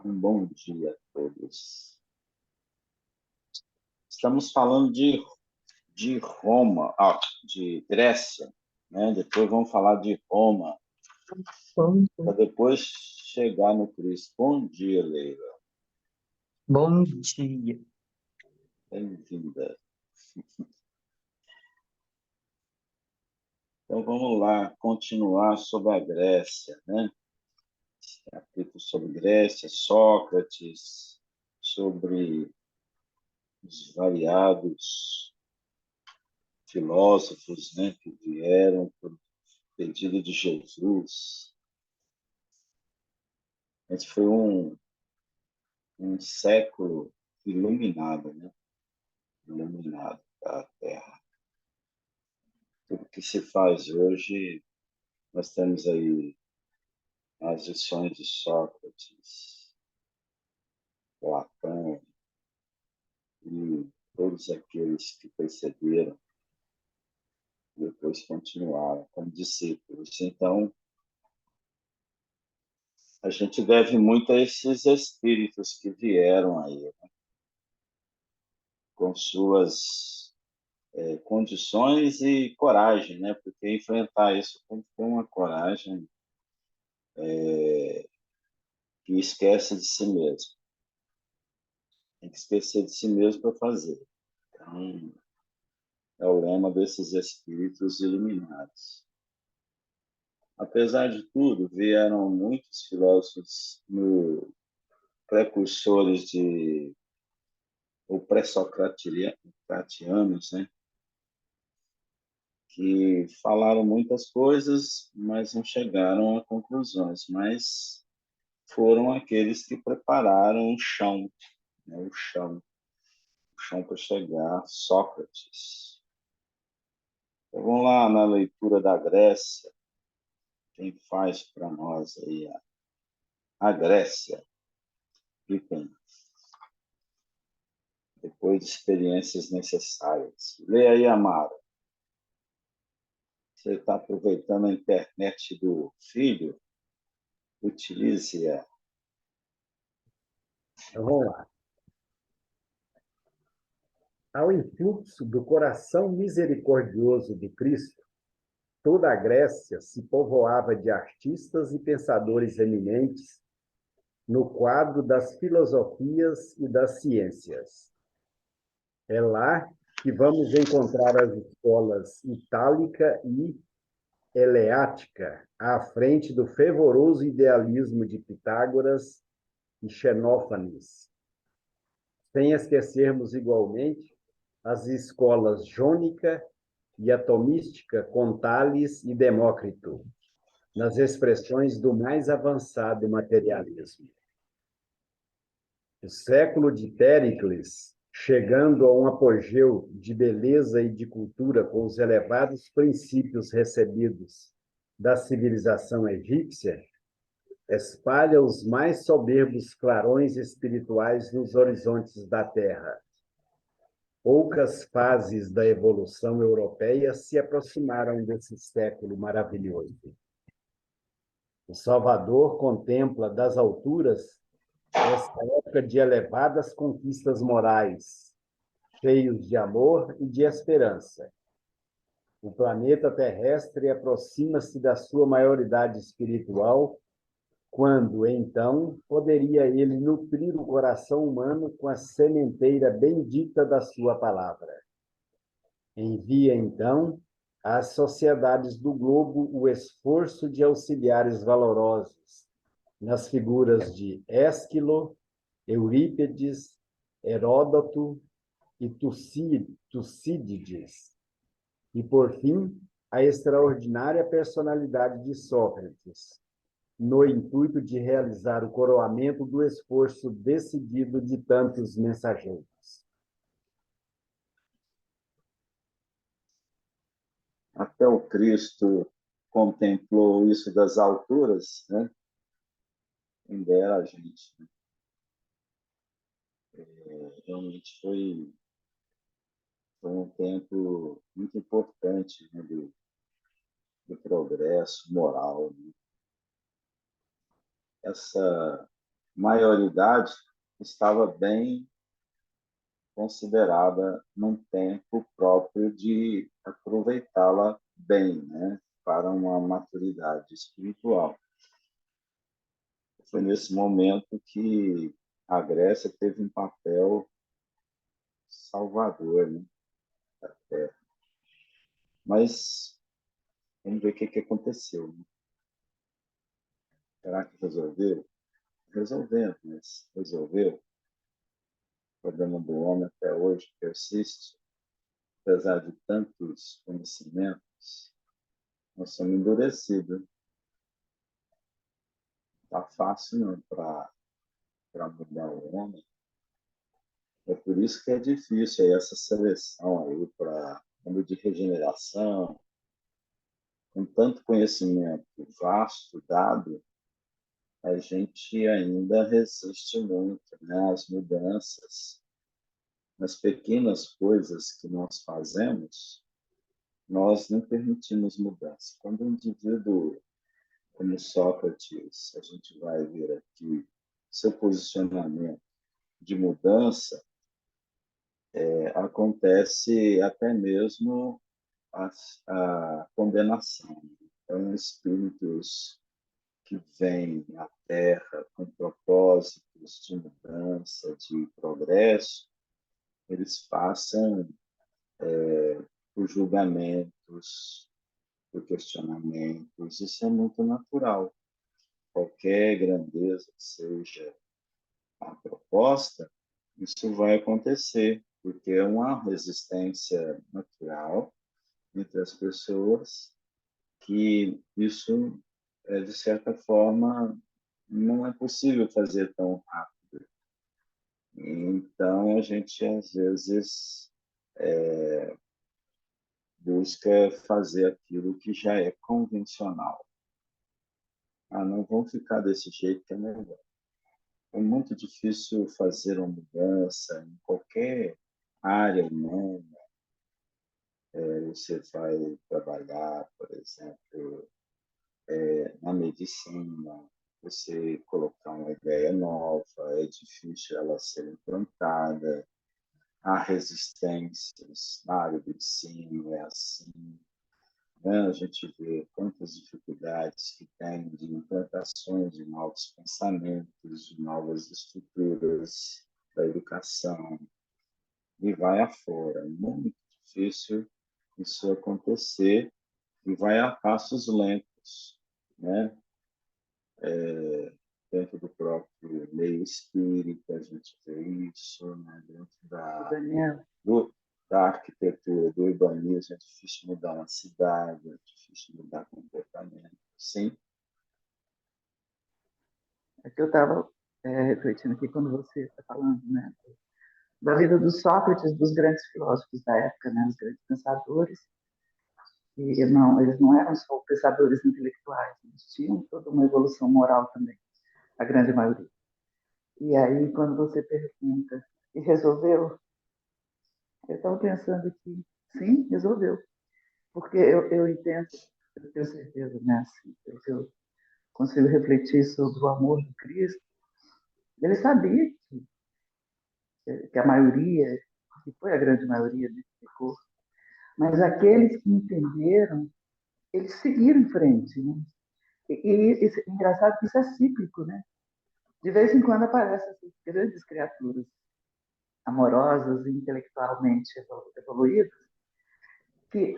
Um bom dia a todos. Estamos falando de Roma, de Grécia, né? Depois vamos falar de Roma, Bom, para depois chegar no Cristo. Bom dia, Leila. bom dia. Bem-vinda. Então vamos lá, continuar sobre a Grécia, né? Capítulo sobre Grécia, Sócrates, sobre os variados filósofos, né, que vieram por pedido de Jesus. Esse foi um século iluminado, né? Iluminado da Terra. Tudo que se faz hoje, nós temos aí as lições de Sócrates, Platão e todos aqueles que perceberam e depois continuaram como discípulos. Então, a gente deve muito a esses espíritos que vieram aí, né? Com suas condições e coragem, né? Porque enfrentar isso tem que ter uma coragem que esquece de si mesmo. Tem que esquecer de si mesmo para fazer. Então, é o lema desses espíritos iluminados. Apesar de tudo, vieram muitos filósofos precursores ou pré-socratianos, né? Que falaram muitas coisas, mas não chegaram a conclusões. Mas foram aqueles que prepararam o chão, né? O chão para chegar a Sócrates. Então, vamos lá na leitura da Grécia. Quem faz para nós aí a Grécia? Fiquem depois de experiências necessárias. Lê aí, Amaro. Você está aproveitando a internet do filho? Utilize-a. Então, vamos lá. Ao influxo do coração misericordioso de Cristo, toda a Grécia se povoava de artistas e pensadores eminentes no quadro das filosofias e das ciências. É lá que vamos encontrar as escolas itálica e eleática, à frente do fervoroso idealismo de Pitágoras e Xenófanes, sem esquecermos igualmente as escolas jônica e atomística com Tales e Demócrito, nas expressões do mais avançado materialismo. O século de Péricles, chegando a um apogeu de beleza e de cultura com os elevados princípios recebidos da civilização egípcia, espalha os mais soberbos clarões espirituais nos horizontes da Terra. Poucas fases da evolução europeia se aproximaram desse século maravilhoso. O Salvador contempla das alturas essa época de elevadas conquistas morais, cheios de amor e de esperança. O planeta terrestre aproxima-se da sua maioridade espiritual, quando, então, poderia ele nutrir o coração humano com a sementeira bendita da sua palavra. Envia, então, às sociedades do globo o esforço de auxiliares valorosos, nas figuras de Ésquilo, Eurípides, Heródoto e Tucídides. E, por fim, a extraordinária personalidade de Sócrates, no intuito de realizar o coroamento do esforço decidido de tantos mensageiros. Até o Cristo contemplou isso das alturas, né? Quem dera a gente. Né? Realmente foi um tempo muito importante, né, do progresso moral. Né? Essa maioridade estava bem considerada num tempo próprio de aproveitá-la bem, né, para uma maturidade espiritual. Foi nesse momento que a Grécia teve um papel salvador, né, da Terra. Mas vamos ver o que aconteceu. Né? Será que resolveu? Resolveu, mas resolveu. O problema do homem até hoje persiste, apesar de tantos conhecimentos, nós somos endurecidos. Não está fácil não para mudar o homem. É por isso que é difícil aí essa seleção aí para mundo de regeneração, com tanto conhecimento vasto dado, a gente ainda resiste muito, né, às mudanças. Nas pequenas coisas que nós fazemos, nós não permitimos mudança. Quando o indivíduo, como Sócrates, a gente vai ver aqui, seu posicionamento de mudança, acontece até mesmo a condenação. Então, espíritos que vêm à Terra com propósitos de mudança, de progresso, eles passam por julgamentos, por questionamentos. Isso é muito natural. Qualquer grandeza que seja a proposta, isso vai acontecer, porque é uma resistência natural entre as pessoas que isso, de certa forma, não é possível fazer tão rápido. Então, a gente, às vezes, busca fazer aquilo que já é convencional. Ah, não vão ficar desse jeito que é melhor. É muito difícil fazer uma mudança em qualquer área humana. Você vai trabalhar, por exemplo, na medicina, você colocar uma ideia nova, é difícil ela ser implantada. Há resistências na área do ensino, é assim. Né? A gente vê quantas dificuldades que tem de implantações de novos pensamentos, de novas estruturas da educação, e vai afora. É muito difícil isso acontecer e vai a passos lentos, né? Dentro do próprio meio espírita, a gente vê isso, né? Dentro Daniel, da arquitetura, do urbanismo, é difícil mudar uma cidade, é difícil mudar comportamento. Sim, é que eu estava refletindo aqui quando você está falando, né, da vida do Sócrates, dos grandes filósofos da época, né, os grandes pensadores, e não, eles não eram só pensadores intelectuais, eles tinham toda uma evolução moral também, a grande maioria. E aí, quando você pergunta, e resolveu? Eu estava pensando que sim, resolveu. Porque eu entendo, eu tenho certeza, né, assim, pelo que eu consigo refletir sobre o amor do Cristo, ele sabia que a maioria, que foi a grande maioria, né, ficou, mas aqueles que entenderam, eles seguiram em frente. Né? E é engraçado que isso é cíclico, né? De vez em quando aparecem essas grandes criaturas amorosas e intelectualmente evoluídas, que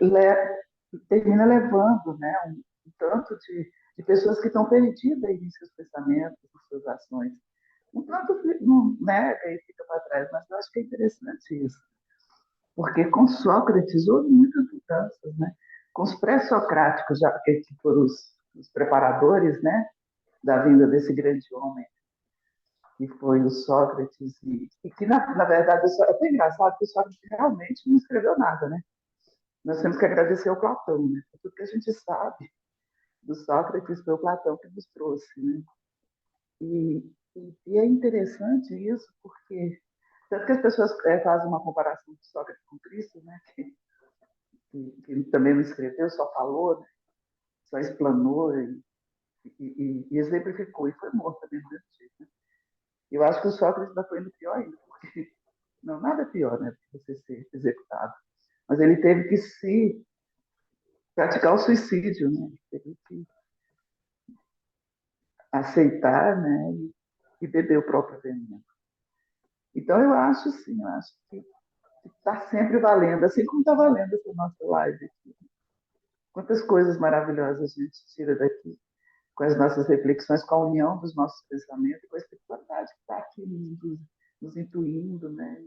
termina levando, né, um tanto de pessoas que estão perdidas em seus pensamentos, em suas ações. Um tanto não nega e fica para trás, mas eu acho que é interessante isso, porque com Sócrates houve muitas mudanças, né? Com os pré-socráticos, já que foram os preparadores, né, da vinda desse grande homem, que foi o Sócrates, e que, na verdade, é até engraçado que o Sócrates realmente não escreveu nada, né? Nós temos que agradecer ao Platão, né? Tudo que a gente sabe do Sócrates foi o Platão que nos trouxe, né? E é interessante isso, porque tanto que as pessoas fazem uma comparação de Sócrates com Cristo, né? Que também não escreveu, só falou, né? Só explanou e exemplificou, e foi morto também do mesmo jeito. Né? Eu acho que o Sócrates ainda foi indo pior ainda, porque não, nada é pior, né, do que você ser executado. Mas ele teve que se praticar o suicídio, né? Teve que aceitar, né? E beber o próprio veneno. Então, eu acho, sim, eu acho que está sempre valendo, assim como está valendo essa nossa live aqui. Quantas coisas maravilhosas a gente tira daqui, com as nossas reflexões, com a união dos nossos pensamentos, com a espiritualidade que está aqui nos intuindo, né?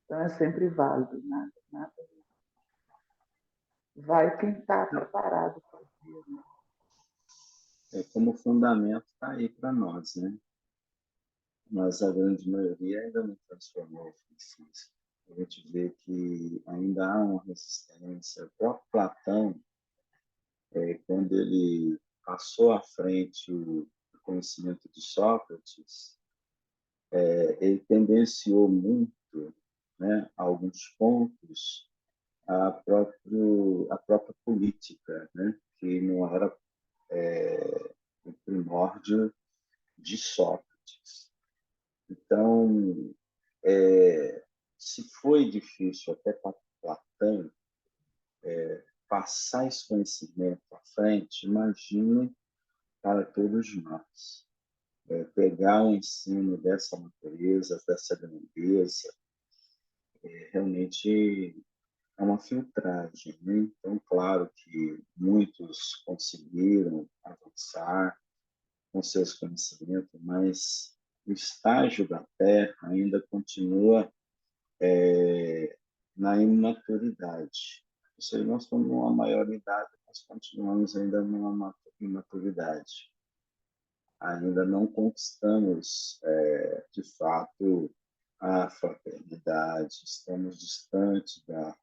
Então, é sempre válido, nada, nada. Vai quem está preparado para ver, né? Como fundamento está aí para nós, né? Mas a grande maioria ainda não transformou o físico. A gente vê que ainda há uma resistência. O próprio Platão, quando ele passou à frente o conhecimento de Sócrates, ele tendenciou muito, né, alguns pontos a própria política, né, que não era o primórdio de Sócrates. Então, se foi difícil até para Platão passar esse conhecimento à frente, imagine para todos nós. Pegar o ensino dessa natureza, dessa grandeza, realmente é uma filtragem, né? Então, claro que muitos conseguiram avançar com seus conhecimentos, mas o estágio da Terra ainda continua na imaturidade. Ou seja, nós estamos numa maioridade, nós continuamos ainda numa imaturidade. Ainda não conquistamos, de fato, a fraternidade, estamos distantes da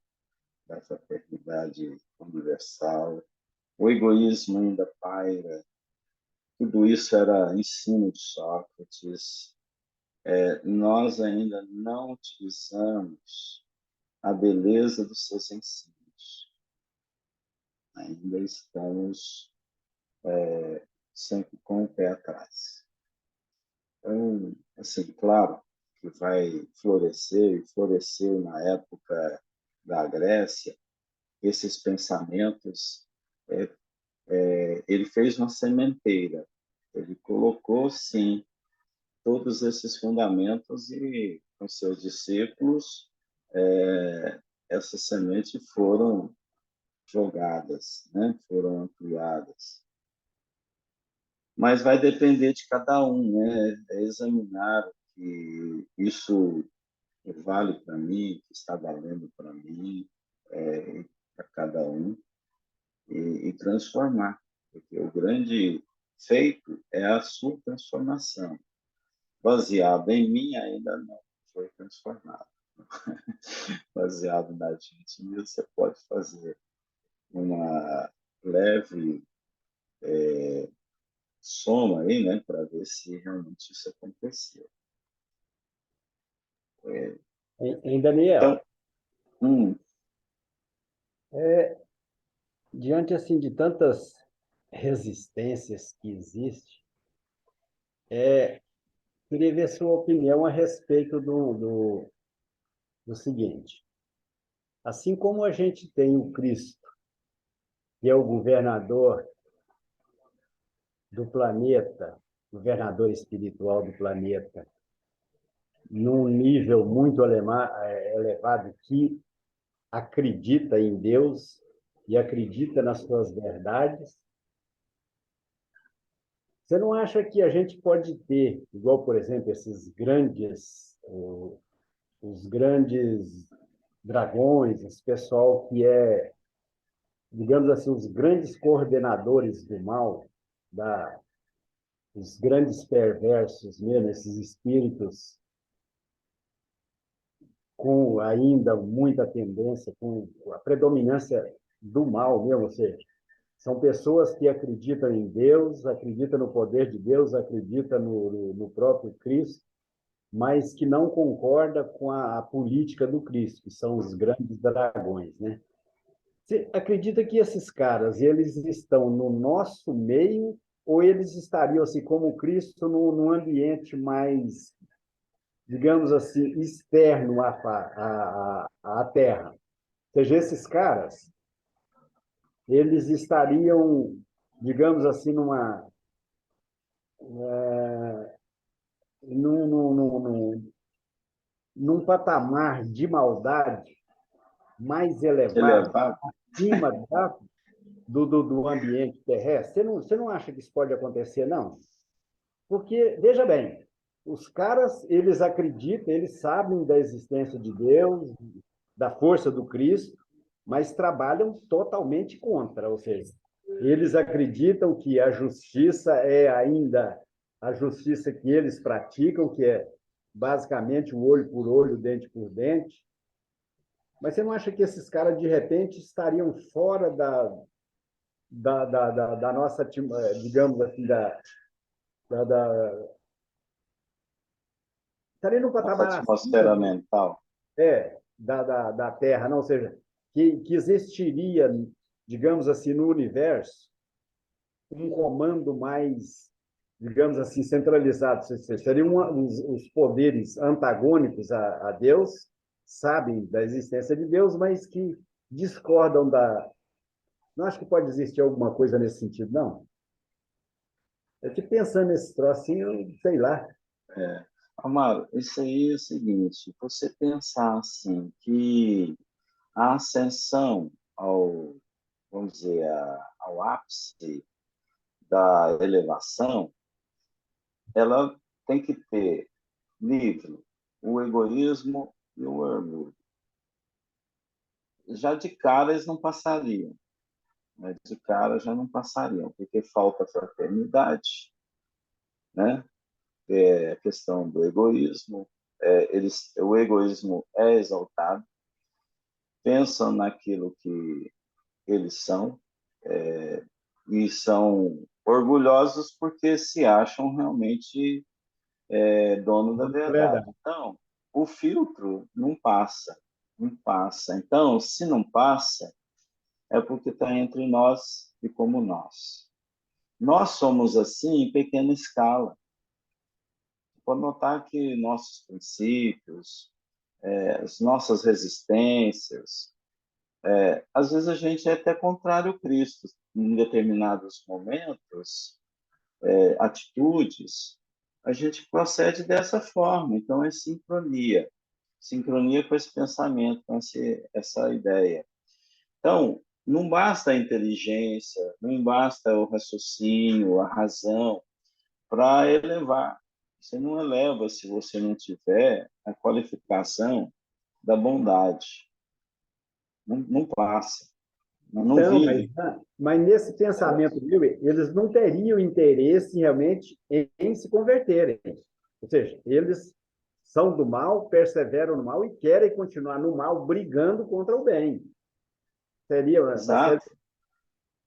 fraternidade universal. O egoísmo ainda paira. Tudo isso era ensino de Sócrates. Nós ainda não utilizamos a beleza dos seus ensinos. Ainda estamos sempre com o pé atrás. Então, assim, claro que vai florescer, e floresceu na época da Grécia, esses pensamentos. Ele fez uma sementeira, ele colocou, sim, todos esses fundamentos e, com seus discípulos, essas sementes foram jogadas, né? Foram ampliadas. Mas vai depender de cada um, né? Examinar que isso vale para mim, que está valendo para mim, para cada um, e transformar. Porque o grande feito é a sua transformação. Baseado em mim, ainda não foi transformado. Baseado na gente, você pode fazer uma leve soma aí, né, para ver se realmente isso aconteceu. Em Daniel, Então, hum, diante assim de tantas resistências que existem, queria ver sua opinião a respeito do seguinte. Assim como a gente tem o Cristo, que é o governador do planeta, governador espiritual do planeta, num nível muito elevado, que acredita em Deus e acredita nas suas verdades, você não acha que a gente pode ter, igual, por exemplo, esses grandes, os grandes dragões, esse pessoal que é, digamos assim, os grandes coordenadores do mal, os grandes perversos mesmo, esses espíritos com ainda muita tendência, com a predominância do mal mesmo, ou seja, são pessoas que acreditam em Deus, acreditam no poder de Deus, acreditam no próprio Cristo, mas que não concorda com a política do Cristo, que são os grandes dragões, né? Você acredita que esses caras, eles estão no nosso meio ou eles estariam, assim, como Cristo, num ambiente mais, digamos assim, externo à Terra? Ou seja, esses caras, eles estariam, digamos assim, num, num, num, num, num patamar de maldade mais elevado, Elevado. acima do ambiente terrestre. Você não acha que isso pode acontecer, não? Porque, veja bem, os caras, eles acreditam, eles sabem da existência de Deus, da força do Cristo, mas trabalham totalmente contra, ou seja, eles acreditam que a justiça é ainda a justiça que eles praticam, que é basicamente o olho por olho, dente por dente. Mas você não acha que esses caras, de repente, estariam fora da nossa, digamos assim, da estaria num Nossa patamar acima atmosfera mental. da Terra, não? Ou seja, que existiria, digamos assim, no universo, um comando mais, digamos assim, centralizado. Seriam os poderes antagônicos a Deus, sabem da existência de Deus, mas que discordam da. Não acho que pode existir alguma coisa nesse sentido, não. Eu fico pensando nesse troço assim, eu sei lá. Amaro, isso aí é o seguinte, você pensar assim, que a ascensão ao, vamos dizer, ao ápice da elevação, ela tem que ter livre o egoísmo e o orgulho. Já de cara eles não passariam, né? De cara já não passariam, porque falta fraternidade, né? É a questão do egoísmo, o egoísmo é exaltado, pensam naquilo que eles são, e são orgulhosos porque se acham realmente dono da verdade. Verdade. Então, o filtro não passa, não passa. Então, se não passa, é porque está entre nós e como nós. Nós somos assim em pequena escala. Pode notar que nossos princípios, as nossas resistências, às vezes a gente é até contrário ao Cristo em determinados momentos, atitudes, a gente procede dessa forma. Então, é sincronia. Sincronia com esse pensamento, com essa ideia. Então, não basta a inteligência, não basta o raciocínio, a razão, para elevar. Você não eleva se você não tiver a qualificação da bondade. Não, não passa. Não Então, vive. mas nesse pensamento meu, eles não teriam interesse realmente em se converterem. Ou seja, eles são do mal, perseveram no mal e querem continuar no mal, brigando contra o bem. Exato.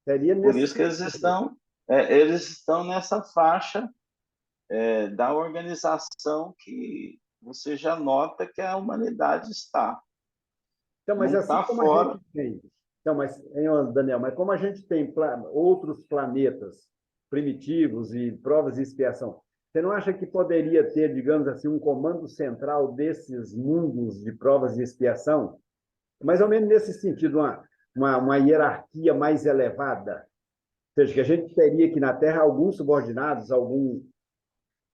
Seria Por nesse isso que sentido. eles estão nessa faixa da organização que você já nota que a humanidade está. Então, mas Não assim está como a fora. gente tem, então, mas, hein, Daniel, mas como a gente tem outros planetas primitivos e provas de expiação, você não acha que poderia ter, digamos assim, um comando central desses mundos de provas de expiação? Mais ou menos nesse sentido, uma hierarquia mais elevada? Ou seja, que a gente teria aqui na Terra alguns subordinados,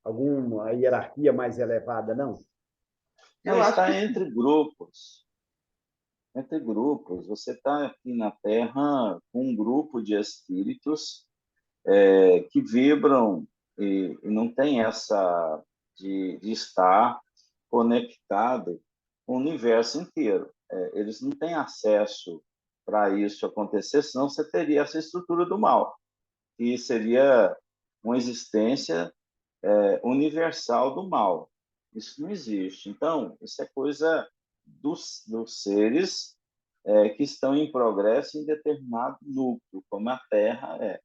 alguma hierarquia mais elevada, não? Eu acho que Está sim. entre grupos. Entre grupos. Você está aqui na Terra com um grupo de espíritos que vibram e não tem essa de estar conectado com o universo inteiro. Eles não têm acesso para isso acontecer, senão você teria essa estrutura do mal, que seria uma existência universal do mal. Isso não existe. Então, isso é coisa dos seres que estão em progresso em determinado núcleo, como a Terra é.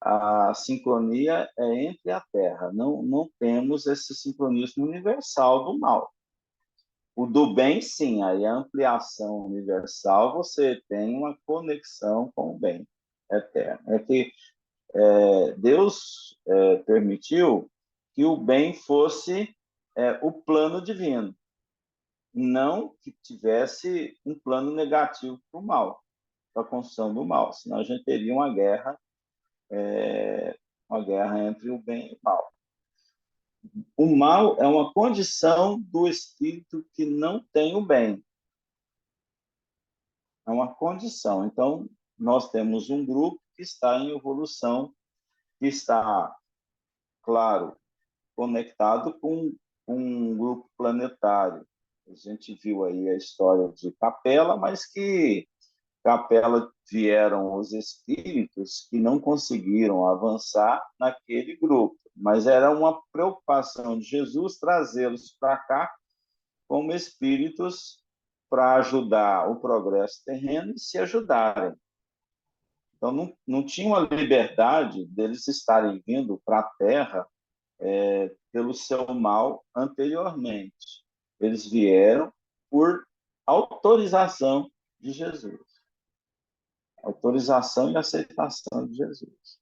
A sincronia é entre a Terra. Não temos esse sincronismo universal do mal. O do bem, sim, aí a ampliação universal, você tem uma conexão com o bem eterno. É que Deus permitiu que o bem fosse o plano divino, não que tivesse um plano negativo para o mal, para a construção do mal, senão a gente teria uma guerra entre o bem e o mal. O mal é uma condição do espírito que não tem o bem. É uma condição. Então, nós temos um grupo que está em evolução, que está, claro, conectado com um grupo planetário. A gente viu aí a história de Capela, mas que Capela vieram os espíritos que não conseguiram avançar naquele grupo, mas era uma preocupação de Jesus trazê-los para cá como espíritos para ajudar o progresso terreno e se ajudarem. Então, não tinha uma liberdade deles estarem vindo para a Terra pelo seu mal anteriormente. Eles vieram por autorização de Jesus. Autorização e aceitação de Jesus.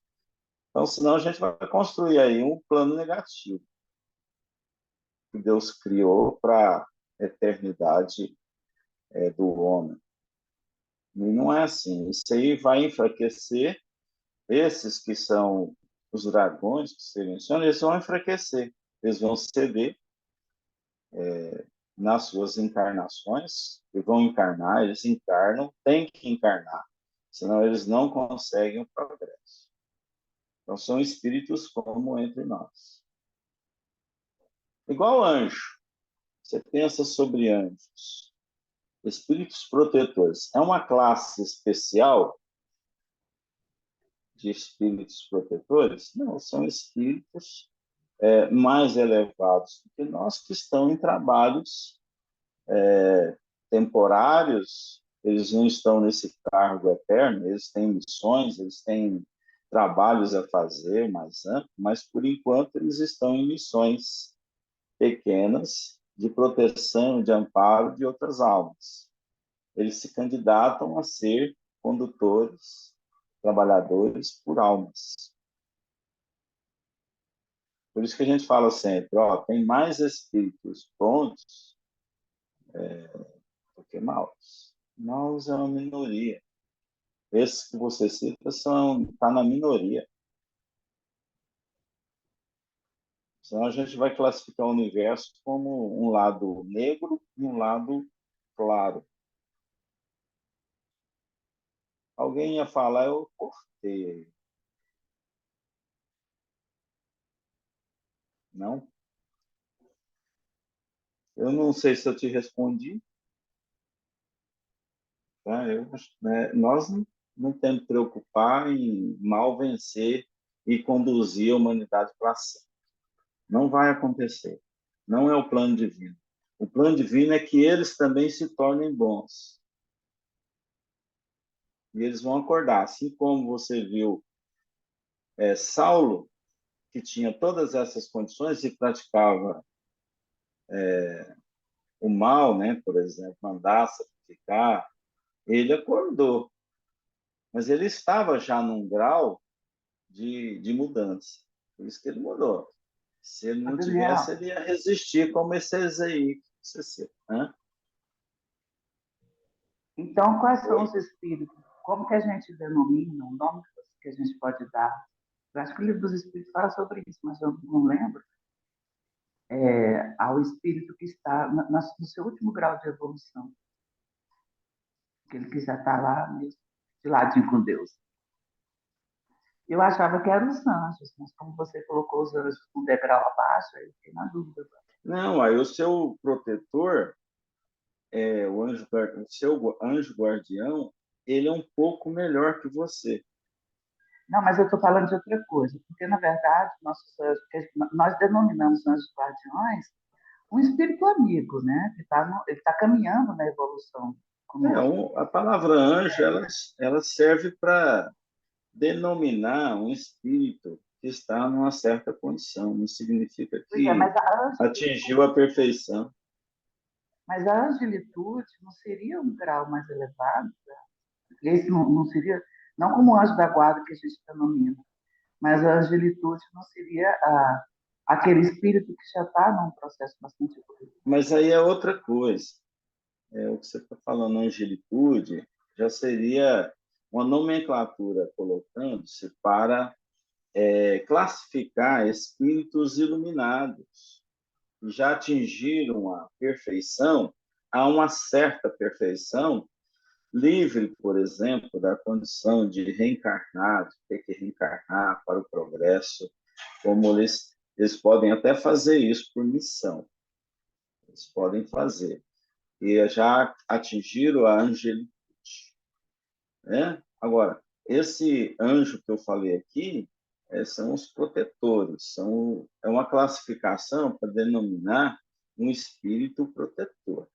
Então, senão a gente vai construir aí um plano negativo que Deus criou para a eternidade do homem. E não é assim. Isso aí vai enfraquecer esses que são os dragões que você menciona, eles vão enfraquecer, eles vão ceder nas suas encarnações, e vão encarnar, eles encarnam, têm que encarnar, senão eles não conseguem o progresso. Então, são espíritos como entre nós. Igual anjo. Você pensa sobre anjos. Espíritos protetores. É uma classe especial de espíritos protetores? Não, são espíritos mais elevados do que nós, que estão em trabalhos temporários, eles não estão nesse cargo eterno, eles têm missões, eles têm trabalhos a fazer mais amplos, mas por enquanto eles estão em missões pequenas de proteção, de amparo de outras almas. Eles se candidatam a ser condutores, trabalhadores por almas. Por isso que a gente fala sempre, tem mais espíritos bons do que maus. Maus é uma minoria. Esses que você cita está na minoria. Senão a gente vai classificar o universo como um lado negro e um lado claro. Alguém ia falar, eu cortei. Não? Eu não sei se eu te respondi. Tá? Nós não temos que preocupar em mal vencer e conduzir a humanidade para cima. Não vai acontecer. Não é o plano divino. O plano divino é que eles também se tornem bons. E eles vão acordar. Assim como você viu Saulo, que tinha todas essas condições e praticava o mal, né? Por exemplo, mandar sacrificar, ele acordou. Mas ele estava já num grau de mudança. Por isso que ele mudou. Se ele não tivesse, Daniel, ele ia resistir como esses aí. Né? então quais são Oi? os espíritos? Como que a gente denomina, o nome que a gente pode dar? Eu acho que o livro dos espíritos fala sobre isso, mas eu não lembro. Ao espírito que está no seu último grau de evolução, aquele que já está lá mesmo, de ladinho com Deus. Eu achava que eram os anjos, mas como você colocou os anjos um degrau abaixo, aí eu fiquei na dúvida. Não, aí o seu protetor, o seu anjo guardião, ele é um pouco melhor que você. Não, mas eu estou falando de outra coisa, porque, na verdade, nossos anjos, nós denominamos anjos guardiões um espírito amigo, né? Ele tá caminhando na evolução conosco. A palavra anjo, ela serve para denominar um espírito que está numa certa condição, não significa Pois é, que atingiu a perfeição. mas a angelitude não seria um grau mais elevado? Esse não seria, não como o anjo da guarda que a gente denomina, Mas a angelitude não seria aquele espírito que já está num processo bastante evoluído. Mas aí é outra coisa. O que você está falando, angelitude, já seria uma nomenclatura colocando-se para classificar espíritos iluminados, que já atingiram a perfeição, a uma certa perfeição, livre, por exemplo, da condição de reencarnar, de ter que reencarnar para o progresso, como eles podem até fazer isso por missão. Eles podem fazer. E já atingiram a angelitude. Né? Agora, esse anjo que eu falei aqui são os protetores. É uma classificação para denominar um espírito protetor.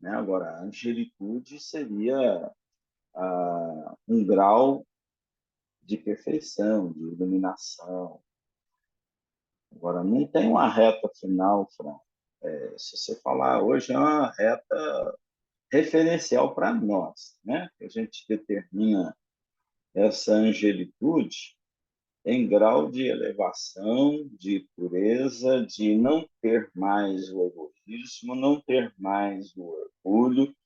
Né? Agora, a angelitude seria um grau de perfeição, de iluminação. Agora, não tem uma reta final, Fran. Se você falar hoje, é uma reta referencial para nós, né? A gente determina essa angelitude em grau de elevação, de pureza, de não ter mais o egoísmo, não ter mais o orgulho,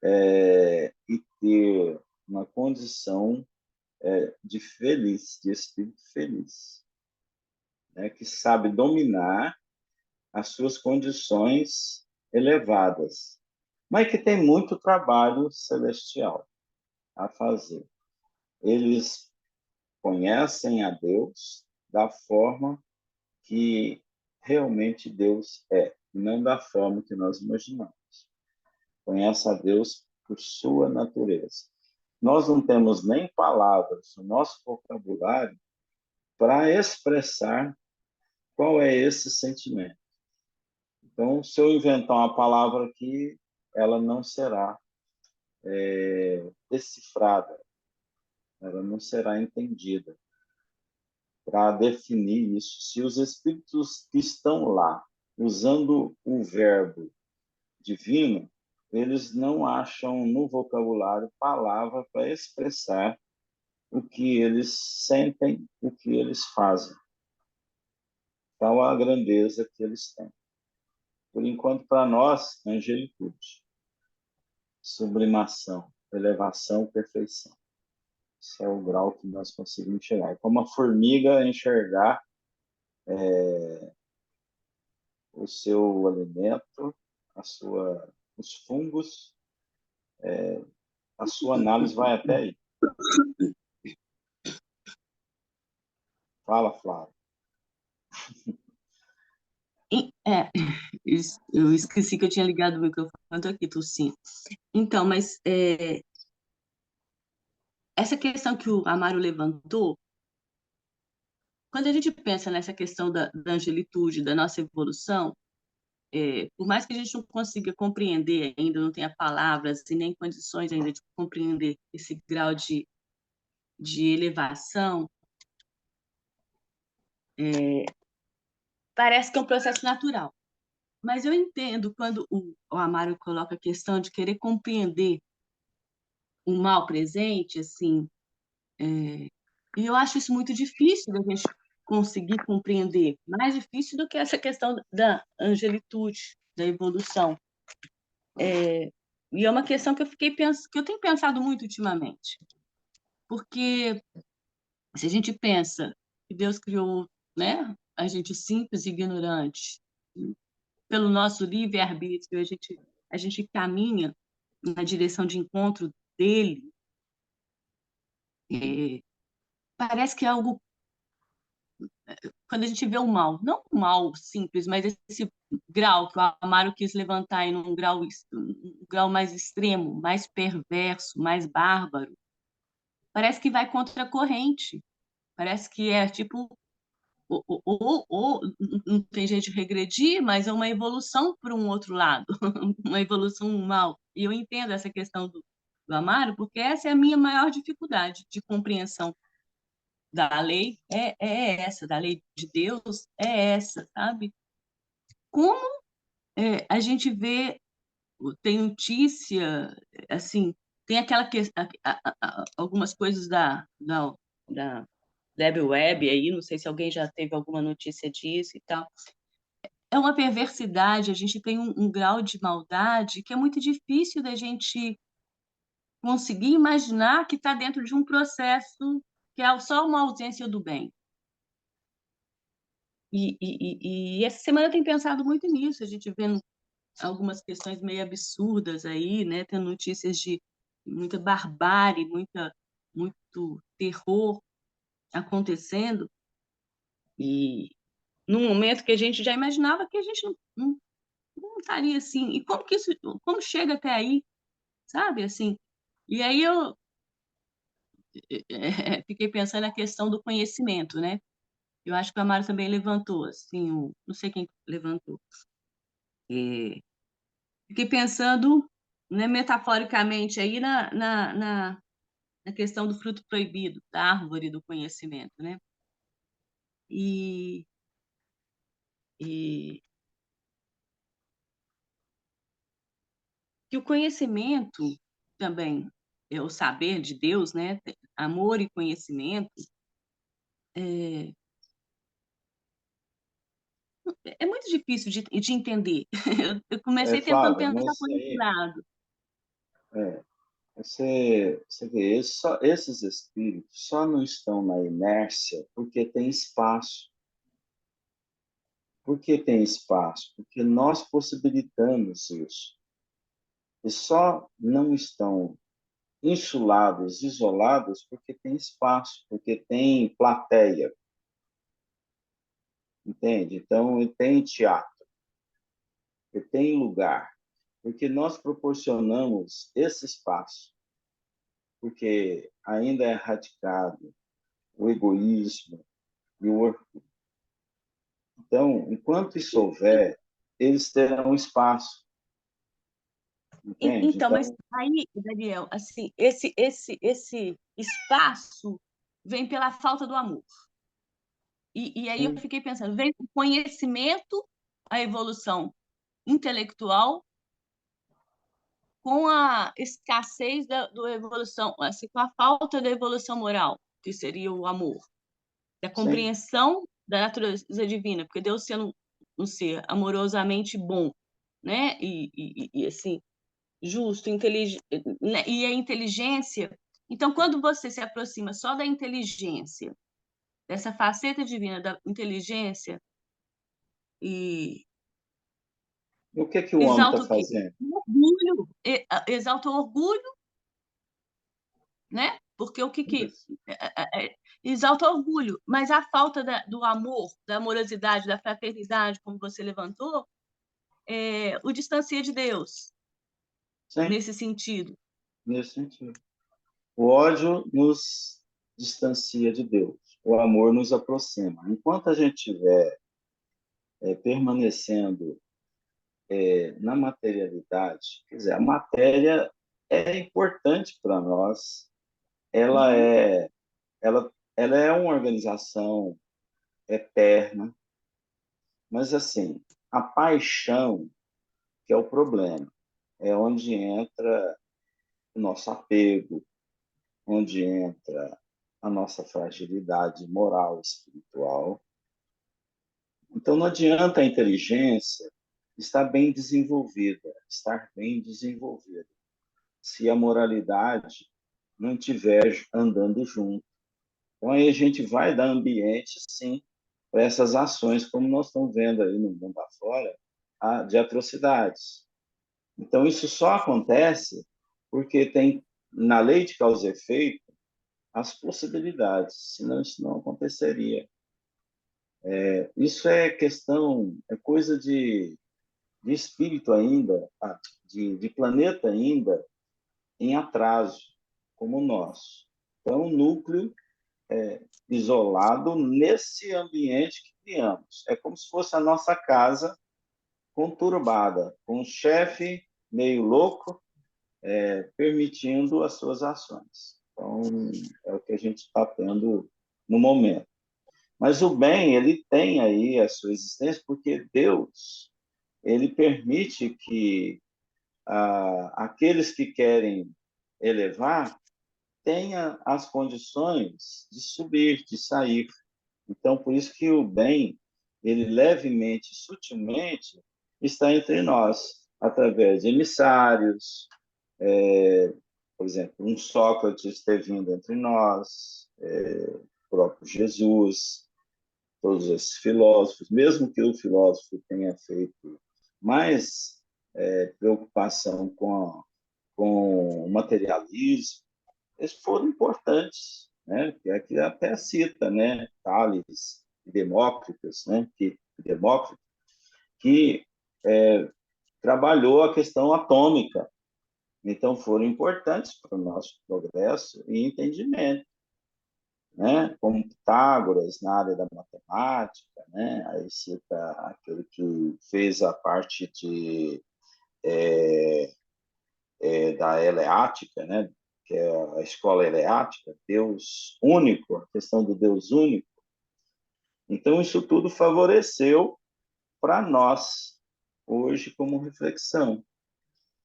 e ter uma condição de feliz, de espírito feliz, né? Que sabe dominar as suas condições elevadas, mas que tem muito trabalho celestial a fazer. Eles conhecem a Deus da forma que realmente Deus é, não da forma que nós imaginamos. Conhece a Deus por sua natureza. Nós não temos nem palavras no nosso vocabulário para expressar qual é esse sentimento. Então, se eu inventar uma palavra aqui, ela não será decifrada, ela não será entendida para definir isso. Se os espíritos que estão lá, usando o verbo divino, eles não acham no vocabulário palavra para expressar o que eles sentem, o que eles fazem. Então, a grandeza que eles têm. Por enquanto, para nós, angelitude, sublimação, elevação, perfeição. Esse é o grau que nós conseguimos chegar. É como a formiga enxergar o seu alimento, os fungos, a sua análise vai até aí. Fala, Flávio. Eu esqueci que eu tinha ligado o microfone, estou aqui, tossi. Então, mas essa questão que o Amaro levantou, quando a gente pensa nessa questão da angelitude, da nossa evolução, por mais que a gente não consiga compreender ainda, não tenha palavras e nem condições ainda de compreender esse grau de elevação, parece que é um processo natural. Mas eu entendo quando o Amaro coloca a questão de querer compreender o mal presente, assim, e eu acho isso muito difícil da gente conseguir compreender, mais difícil do que essa questão da angelitude, da evolução. E é uma questão que eu tenho pensado muito ultimamente, porque se a gente pensa que Deus criou, né, a gente simples e ignorante, pelo nosso livre-arbítrio, a gente caminha na direção de encontro dele, parece que é algo, quando a gente vê o mal, não o mal simples, mas esse grau que o Amaro quis levantar em um grau mais extremo, mais perverso, mais bárbaro, parece que vai contra a corrente, parece que é tipo, ou não tem jeito de regredir, mas é uma evolução para um outro lado, uma evolução mal. E eu entendo essa questão do Amaro, porque essa é a minha maior dificuldade de compreensão da lei, essa, da lei de Deus, é essa, sabe? Como a gente vê, tem notícia, assim, tem aquela questão, algumas coisas da Deep Web aí, não sei se alguém já teve alguma notícia disso e tal. É uma perversidade, a gente tem um grau de maldade que é muito difícil da gente conseguir imaginar que está dentro de um processo que é só uma ausência do bem. E essa semana eu tenho pensado muito nisso, a gente vendo algumas questões meio absurdas aí, né? Tendo notícias de muita barbárie, muito terror acontecendo, e num momento que a gente já imaginava que a gente não estaria assim. E como que isso, como chega até aí, sabe? Assim, e aí eu fiquei pensando na questão do conhecimento, né? Eu acho que o Amaro também levantou, assim, não sei quem levantou. Fiquei pensando, né, metaforicamente aí na questão do fruto proibido, da árvore do conhecimento, né? E, e que o conhecimento também, é o saber de Deus, né? Amor e conhecimento, é, é muito difícil de entender. Eu comecei tentando Flávia, pensar mas por esse aí, lado. é, você vê, esses espíritos só não estão na inércia porque tem espaço. Por que tem espaço? Porque nós possibilitamos isso. E só não estão insulados, isolados, porque tem espaço, porque tem plateia, entende? Então, tem teatro, tem lugar, porque nós proporcionamos esse espaço, porque ainda é radicado o egoísmo e o orgulho. Então, enquanto isso houver, eles terão espaço, entende? Então, mas Então, aí, Daniel, assim, esse espaço vem pela falta do amor. E aí eu sim, fiquei pensando, vem o conhecimento, a evolução intelectual, com a escassez do evolução, assim, com a falta da evolução moral, que seria o amor, da sim, compreensão da natureza divina, porque Deus sendo um ser amorosamente bom, né? Assim, justo, inteligente, né? E a inteligência. Então, quando você se aproxima só da inteligência, dessa faceta divina da inteligência, e o que o homem está exalta o quê? fazendo? O orgulho, exalta o orgulho, né? Porque o que exalta o orgulho, mas a falta do amor, da amorosidade, da fraternidade, como você levantou, o distancia de Deus, Sim, nesse sentido. nesse sentido. O ódio nos distancia de Deus, o amor nos aproxima. Enquanto a gente estiver permanecendo na materialidade, quer dizer, a matéria é importante para nós, ela Uhum. é, ela é uma organização eterna, mas assim, a paixão que é o problema, é onde entra o nosso apego, onde entra a nossa fragilidade moral, espiritual. Então, não adianta a inteligência estar bem desenvolvida, se a moralidade não estiver andando junto. Então, aí a gente vai dar ambiente, sim, para essas ações, como nós estamos vendo aí no mundo afora, de atrocidades. Então, isso só acontece porque tem, na lei de causa e efeito, as possibilidades, senão isso não aconteceria. Isso é questão, é coisa de espírito ainda, de planeta ainda em atraso, como o nosso. Então, o núcleo isolado nesse ambiente que criamos. É como se fosse a nossa casa conturbada, com um chefe meio louco, permitindo as suas ações. Então, é o que a gente está tendo no momento. Mas o bem, ele tem aí a sua existência porque Deus, ele permite que aqueles que querem elevar tenha as condições de subir, de sair. Então, por isso que o bem, ele levemente, sutilmente, está entre nós, através de emissários, por exemplo, um Sócrates ter vindo entre nós, o próprio Jesus, todos esses filósofos, mesmo que o filósofo tenha feito mais preocupação com o materialismo, eles foram importantes, né? Que aqui até cita, né? Tales e Demócritos, né? Demócrito, que trabalhou a questão atômica. Então, foram importantes para o nosso progresso e entendimento, né? Como Pitágoras na área da matemática, né? Aí cita aquele que fez a parte da eleática, né? Que é a escola eleática, Deus único, a questão do Deus único. Então, isso tudo favoreceu para nós, hoje, como reflexão.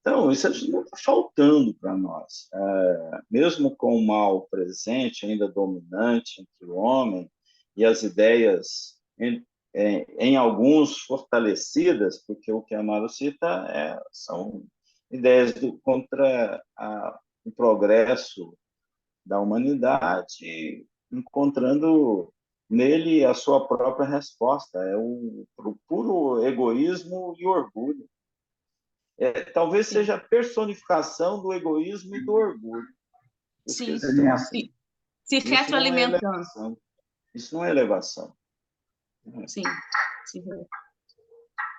Então, isso não está faltando para nós. Mesmo com o mal presente, ainda dominante entre o homem, e as ideias, em alguns, fortalecidas, porque o que a Amaro cita são ideias contra o progresso da humanidade, encontrando nele a sua própria resposta. É o puro egoísmo e orgulho. Talvez seja a personificação do egoísmo e do orgulho. Sim, Se se Isso não é retroalimentando. elevação. Isso não é elevação. Sim, sim.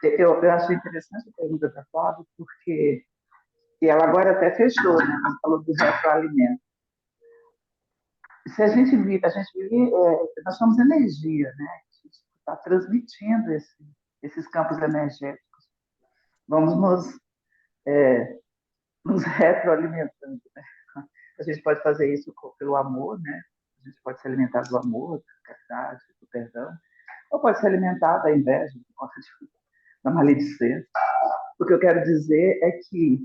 eu acho interessante a pergunta da Flávia, porque e ela agora até fechou, né? Ela falou do retroalimento. Se a gente vive, nós somos energia, né? A gente está transmitindo esses campos energéticos. Vamos nos retroalimentando, né? A gente pode fazer isso pelo amor, né? A gente pode se alimentar do amor, da caridade, do perdão, ou pode se alimentar da inveja, da maledicência. O que eu quero dizer é que,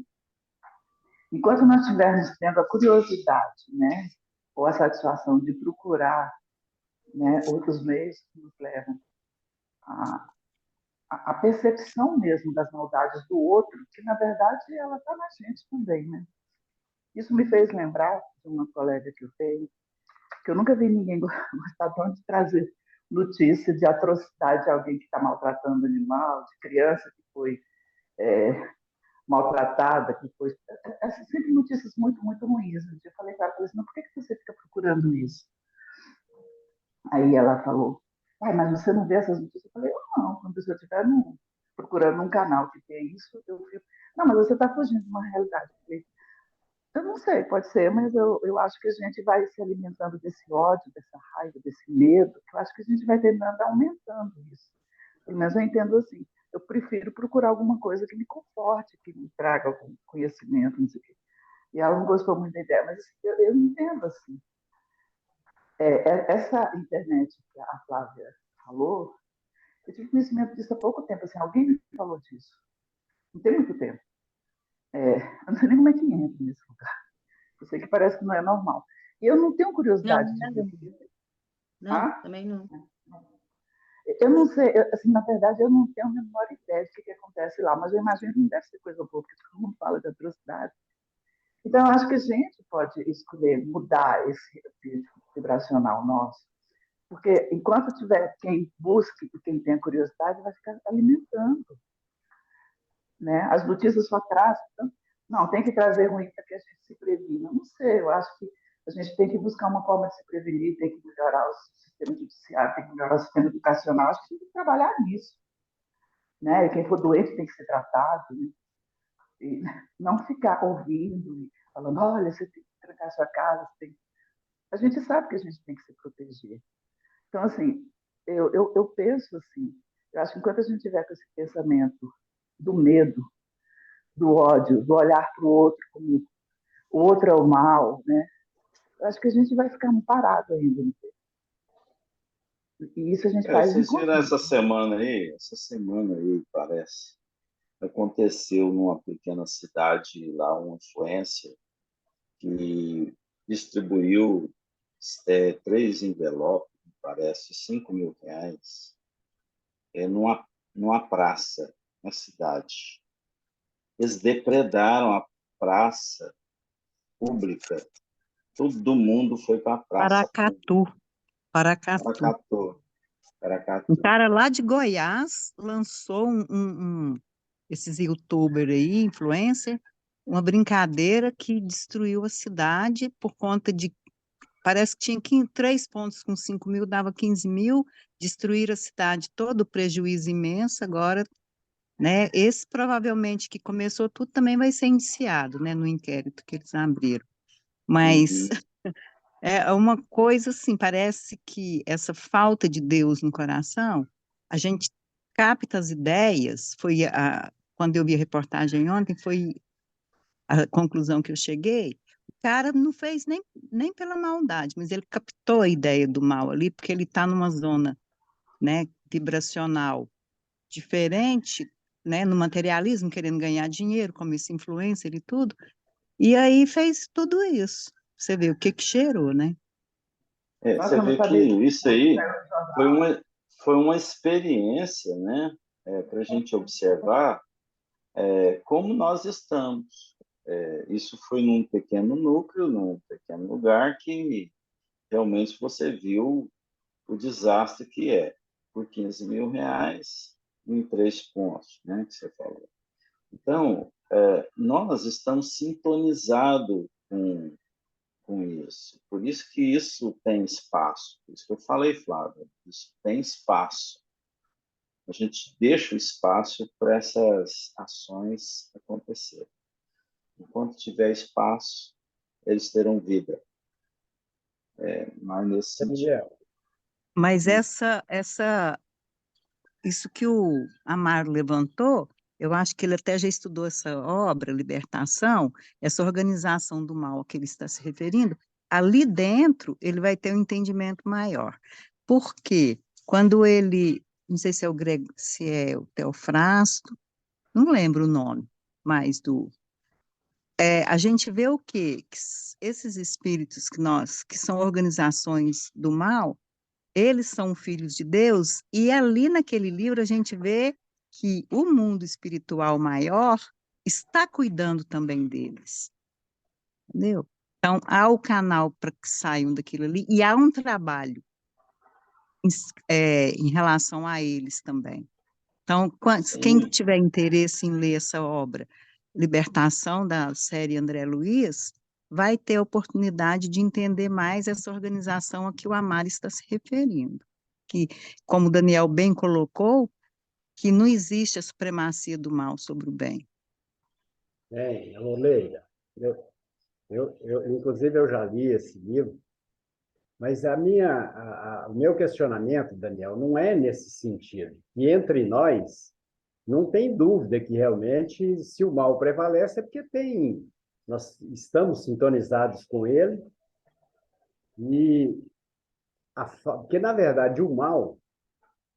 enquanto nós estivermos tendo a curiosidade, né, ou a satisfação de procurar, né, outros meios que nos levam à percepção mesmo das maldades do outro, que na verdade ela está na gente também, né? Isso me fez lembrar de uma colega que eu tenho, que eu nunca vi ninguém gostar tanto de trazer notícia de atrocidade de alguém que está maltratando animal, de criança que foi maltratada, que foi. Sempre notícias muito, muito ruins. Eu falei para ela, por que você fica procurando isso? Aí ela falou, mas você não vê essas notícias? Eu falei, não, quando eu estiver procurando um canal que tem isso, eu fico. Não, mas você está fugindo de uma realidade. Eu não sei, pode ser, mas eu acho que a gente vai se alimentando desse ódio, dessa raiva, desse medo, que eu acho que a gente vai terminando aumentando isso. Pelo menos eu entendo assim. Eu prefiro procurar alguma coisa que me conforte, que me traga algum conhecimento, não sei o quê. E ela não gostou muito da ideia, mas assim, eu entendo assim. Essa internet que a Flávia falou, eu tive conhecimento disso há pouco tempo. Assim, alguém me falou disso. Não tem muito tempo. Eu não sei nem como é que entra nesse lugar. Eu sei que parece que não é normal. E eu não tenho Não, curiosidade de nada. ver. Não, Ah? também não. Eu não sei, assim, na verdade, eu não tenho a menor ideia de que acontece lá, mas eu imagino que não deve ser coisa boa, porque todo mundo fala de atrocidade. Então, eu acho que a gente pode escolher mudar esse vibracional nosso, porque enquanto tiver quem busque e quem tem curiosidade, vai ficar alimentando. Né? As notícias só trazem. Então, não, tem que trazer ruim para que a gente se previna. Não sei, eu acho que a gente tem que buscar uma forma de se prevenir, tem que melhorar o sistema judiciário, tem que melhorar o sistema educacional. Acho que tem que trabalhar nisso. Né? E quem for doente tem que ser tratado. Né? E não ficar ouvindo e falando, olha, você tem que trancar sua casa. A gente sabe que a gente tem que se proteger. Então, assim, eu penso assim, eu acho que enquanto a gente tiver com esse pensamento do medo, do ódio, do olhar para o outro como o outro é o mal, né? Eu acho que a gente vai ficar parado ainda. E isso a gente faz Vocês viram inconsciente. essa semana aí, parece, aconteceu numa pequena cidade lá, uma influência que distribuiu 3 envelopes, parece, R$ 5.000, numa praça, na cidade. Eles depredaram a praça pública, todo mundo foi para a praça pública. Paracatu. Paracatu. Um Paracatu. cara lá de Goiás lançou esses youtubers aí, influencer, uma brincadeira que destruiu a cidade por conta de, parece que tinha 3 pontos com 5.000, dava 15.000, destruir a cidade, todo o prejuízo imenso, agora, né, esse provavelmente que começou tudo também vai ser iniciado, né, no inquérito que eles abriram, mas Uhum. é uma coisa assim, parece que essa falta de Deus no coração, a gente capta as ideias, quando eu vi a reportagem ontem, foi a conclusão que eu cheguei, o cara não fez nem pela maldade, mas ele captou a ideia do mal ali, porque ele está numa zona, né, vibracional diferente, né, no materialismo, querendo ganhar dinheiro, como esse influencer e tudo, e aí fez tudo isso. Você vê o que que cheirou, né? Você Nossa, eu não vê que sabia que isso isso aí saiu no foi jornal. uma experiência, né? Para a gente observar como nós estamos. Isso foi num pequeno núcleo, num pequeno lugar que realmente você viu o desastre que é. Por R$ 15.000 em 3 pontos, né? Que você falou. Então, nós estamos sintonizados com isso. Por isso que isso tem espaço. Por isso que eu falei, Flávia, isso tem espaço. A gente deixa o espaço para essas ações acontecerem. Enquanto tiver espaço, eles terão vida. Mas nesse sentido. Daniel, Mas isso que o Amaro levantou, eu acho que ele até já estudou essa obra, Libertação, essa organização do mal a que ele está se referindo, ali dentro ele vai ter um entendimento maior. Por quê? Quando ele, não sei se é o Grego, se é o Teofrasto, não lembro o nome, mas a gente vê o quê? Que esses espíritos que são organizações do mal, eles são filhos de Deus, e ali naquele livro a gente vê que o mundo espiritual maior está cuidando também deles, entendeu? Então, há o canal para que saiam daquilo ali, e há um trabalho em relação a eles também. Então, quem Sim, tiver interesse em ler essa obra, Libertação, da série André Luiz, vai ter a oportunidade de entender mais essa organização a que o Amaro está se referindo. Que, como o Daniel bem colocou, que não existe a supremacia do mal sobre o bem. alô, Leila. Inclusive, eu já li esse livro, mas o meu questionamento, Daniel, não é nesse sentido. E entre nós, não tem dúvida que realmente, se o mal prevalece, é porque nós estamos sintonizados com ele, e porque, na verdade, o mal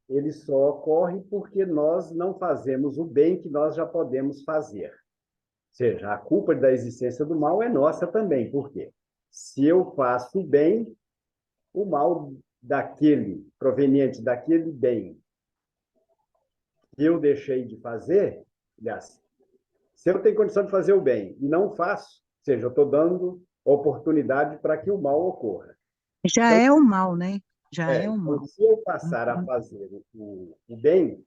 ele só ocorre porque nós não fazemos o bem que nós já podemos fazer. Ou seja, a culpa da existência do mal é nossa também. Por quê? Se eu faço o bem, o mal proveniente daquele bem que eu deixei de fazer, aliás, se eu tenho condição de fazer o bem e não faço, ou seja, eu estou dando oportunidade para que o mal ocorra. Já Então, é o mal, né? Já é o então mal. se eu passar a Uhum. fazer o bem,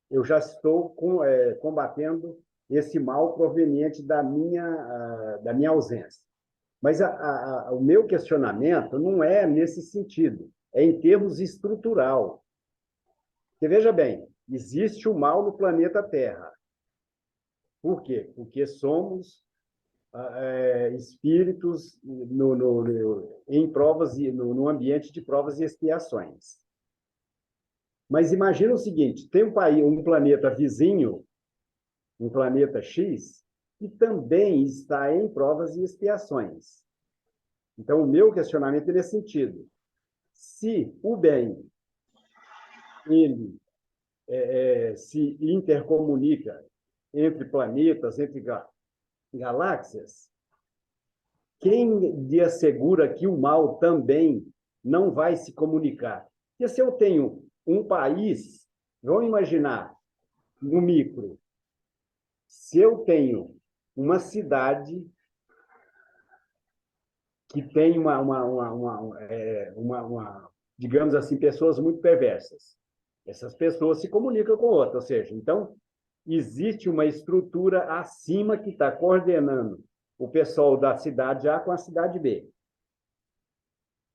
eu já estou combatendo esse mal proveniente da minha ausência. Mas o meu questionamento não é nesse sentido, é em termos estrutural. Porque, veja bem, existe o mal no planeta Terra. Por quê? Porque somos espíritos em provas no ambiente de provas e expiações. Mas imagina o seguinte: tem um planeta vizinho, um planeta X, que também está em provas e expiações. Então, o meu questionamento é nesse sentido. Se o bem ele se intercomunica entre planetas, entre galáxias, quem lhe assegura que o mal também não vai se comunicar? Porque se eu tenho um país, vamos imaginar, no micro, se eu tenho uma cidade que tem digamos assim, pessoas muito perversas. Essas pessoas se comunicam com outras, ou seja, então existe uma estrutura acima que está coordenando o pessoal da cidade A com a cidade B.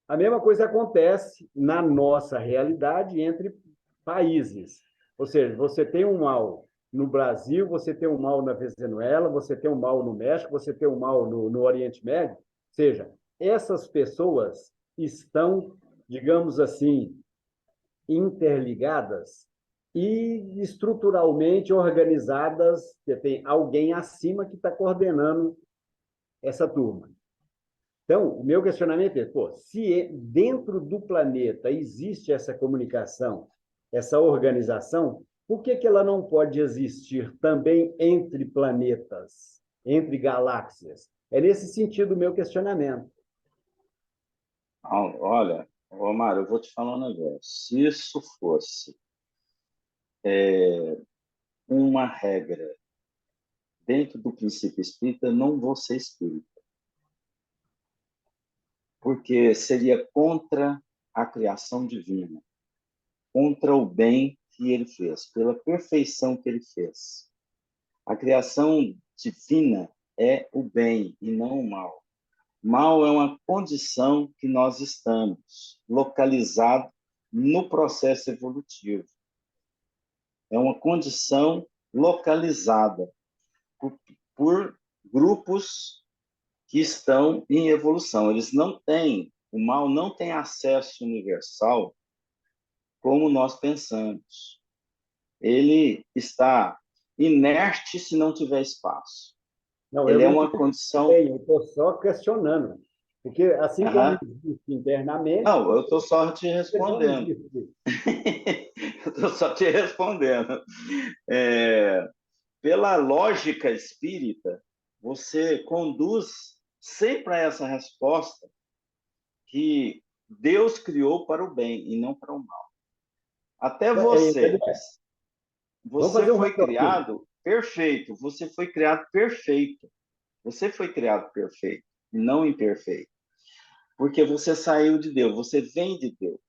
A mesma coisa acontece na nossa realidade entre países. Ou seja, você tem um mal no Brasil, você tem um mal na Venezuela, você tem um mal no México, você tem um mal no Oriente Médio. Ou seja, essas pessoas estão, digamos assim, interligadas e estruturalmente organizadas, que tem alguém acima que está coordenando essa turma. Então, o meu questionamento é, pô, se dentro do planeta existe essa comunicação, essa organização, por que ela não pode existir também entre planetas, entre galáxias? É nesse sentido o meu questionamento. Olha, Omar, eu vou te falar um negócio. Se isso fosse uma regra dentro do princípio espírita, eu não vou ser espírita. Porque seria contra a criação divina, contra o bem que ele fez, pela perfeição que ele fez. A criação divina é o bem e não o mal. Mal é uma condição que nós estamos localizado no processo evolutivo. É uma condição localizada por grupos que estão em evolução. Eles não têm, o mal não tem acesso universal como nós pensamos. Ele está inerte se não tiver espaço. Não, Ele eu é não uma condição... eu estou só questionando. Porque assim como existe internamente, não, eu estou só te respondendo. Eu estou só te respondendo. Pela lógica espírita, você conduz sempre a essa resposta que Deus criou para o bem e não para o mal. Até você, você foi criado perfeito, você foi criado perfeito. Você foi criado perfeito e não imperfeito. Porque você saiu de Deus, você vem de Deus.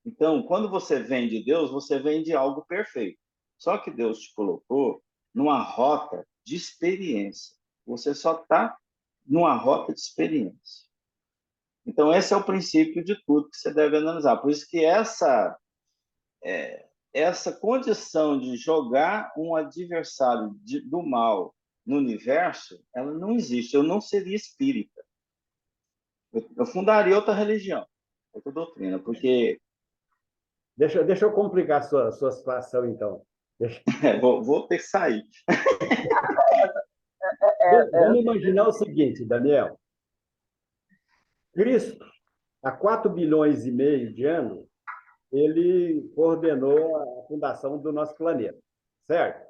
Então, quando você vem de Deus, você vem de algo perfeito. Só que Deus te colocou numa rota de experiência. Você só está numa rota de experiência. Então, esse é o princípio de tudo que você deve analisar. Por isso que essa condição de jogar um adversário do mal no universo, ela não existe. Eu não seria espírita. Eu fundaria outra religião, outra doutrina, porque... Deixa eu complicar a sua situação, então. Vou ter que sair. Vamos imaginar o seguinte, Daniel. Cristo, há 4 bilhões e meio de anos, ele coordenou a fundação do nosso planeta, certo?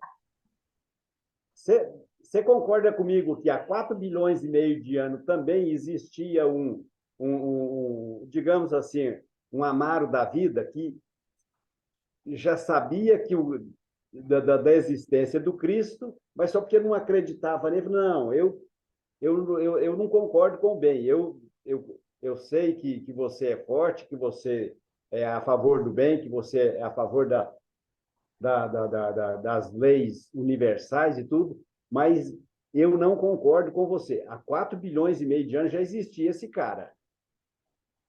Você concorda comigo que há 4 bilhões e meio de anos também existia digamos assim, um Amaro da vida que já sabia que da existência do Cristo, mas só porque não acreditava nele, não, eu não concordo com o bem, eu sei que você é forte, que você é a favor do bem, que você é a favor das leis universais e tudo, mas eu não concordo com você. Há 4 bilhões e meio de anos já existia esse cara,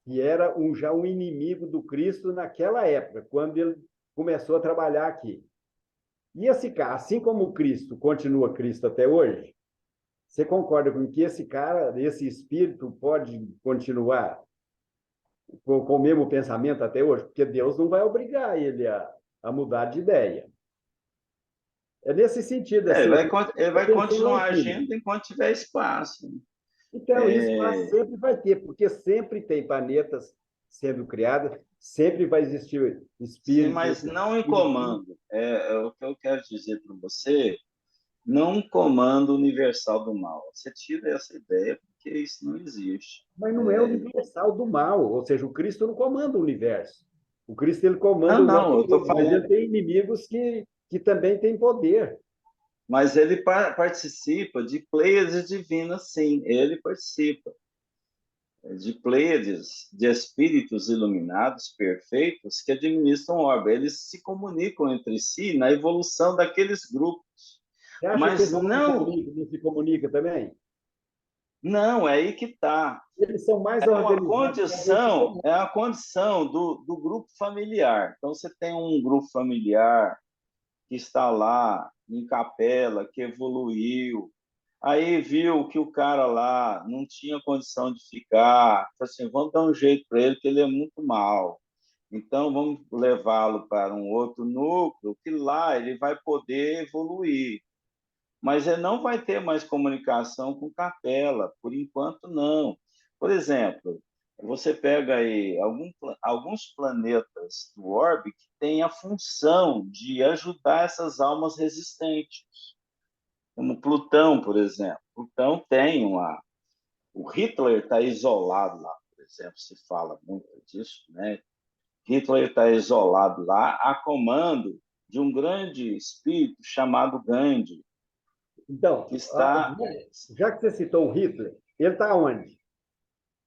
que era já um inimigo do Cristo naquela época, quando ele começou a trabalhar aqui. E esse cara, assim como o Cristo continua Cristo até hoje, você concorda com que esse cara, esse espírito, pode continuar com o mesmo pensamento até hoje? Porque Deus não vai obrigar ele a mudar de ideia. É nesse sentido. Assim, ele vai continuar agindo enquanto tiver espaço. Então, espaço sempre vai ter, porque sempre tem planetas sendo criados, sempre vai existir espíritos. Sim, mas não em comando. O que eu quero dizer para você, não um comando universal do mal. Você tira essa ideia, porque isso não existe. Mas não é universal do mal, ou seja, o Cristo não comanda o universo. O Cristo ele comanda Não, o nosso não, eu estou mundo, mas ele falando, tem inimigos que também têm poder. mas ele participa de Pleiades divinas, sim, ele participa de Pleiades, de espíritos iluminados, perfeitos, que administram orbe. Eles se comunicam entre si na evolução daqueles grupos. Você acha que Mas esse não se comunica também? não, é aí que está. Eles são mais É uma organizados. condição, é a condição do grupo familiar. Então, você tem um grupo familiar que está lá em capela, que evoluiu, aí viu que o cara lá não tinha condição de ficar, falou assim, vamos dar um jeito para ele, que ele é muito mal. Então, vamos levá-lo para um outro núcleo, que lá ele vai poder evoluir. Mas ele não vai ter mais comunicação com capela, por enquanto não. Por exemplo, você pega aí alguns planetas do orbe que têm a função de ajudar essas almas resistentes, como Plutão, por exemplo. Plutão tem uma... O Hitler está isolado lá, por exemplo, se fala muito disso, né? Hitler está isolado lá a comando de um grande espírito chamado Gandhi, Então, que está já que você citou o Hitler, ele está onde?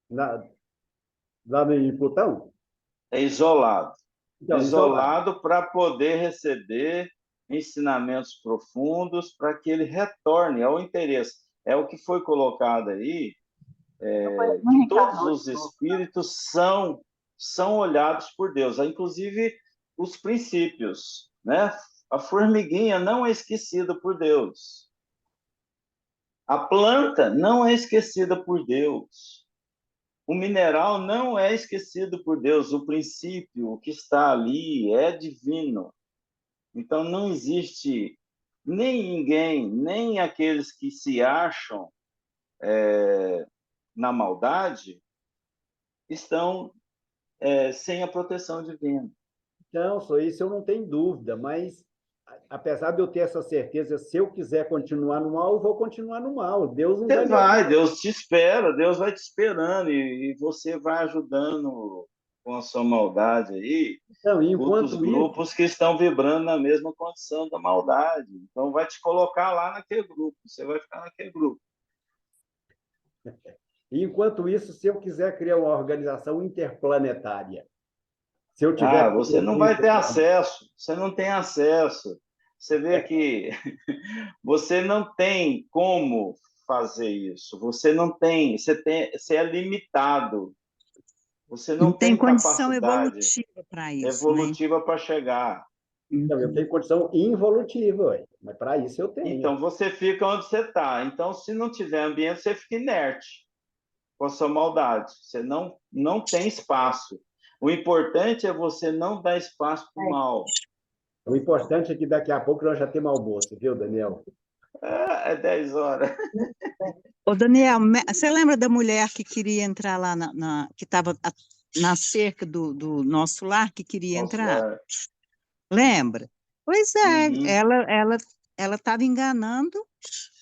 Lá em Plutão? isolado. Então, isolado. Isolado para poder receber ensinamentos profundos para que ele retorne ao interesse. É o que foi colocado aí, que todos os espíritos são olhados por Deus, inclusive os princípios, né? A formiguinha não é esquecida por Deus. A planta não é esquecida por Deus. O mineral não é esquecido por Deus. O princípio que está ali é divino. Então, não existe nem ninguém, nem aqueles que se acham na maldade, estão sem a proteção divina. Então, só isso eu não tenho dúvida, mas apesar de eu ter essa certeza, se eu quiser continuar no mal, eu vou continuar no mal. Deus não Você vai me vai, Deus te espera, Deus vai te esperando e você vai ajudando com a sua maldade aí Então, outros enquanto isso, grupos que estão vibrando na mesma condição da maldade. Então, vai te colocar lá naquele grupo, você vai ficar naquele grupo. se eu quiser criar uma organização interplanetária, se eu tiver Você não vai ter acesso, você não tem acesso. Você vê que você não tem como fazer isso, você não tem, você é limitado, você não Não tem tem condição capacidade evolutiva para isso, né? evolutiva para chegar. Não, eu tenho condição involutiva, ué, mas para isso eu tenho. Então, você fica onde você está. Então, se não tiver ambiente, você fica inerte com a sua maldade. Você não tem espaço. O importante é você não dar espaço para o mal. O importante é que daqui a pouco nós já temos almoço, viu, Daniel? É 10 horas. Ô, Daniel, você lembra da mulher que queria entrar lá, que estava na cerca do nosso lar, que queria entrar? Lembra? Pois é, Uhum. ela estava enganando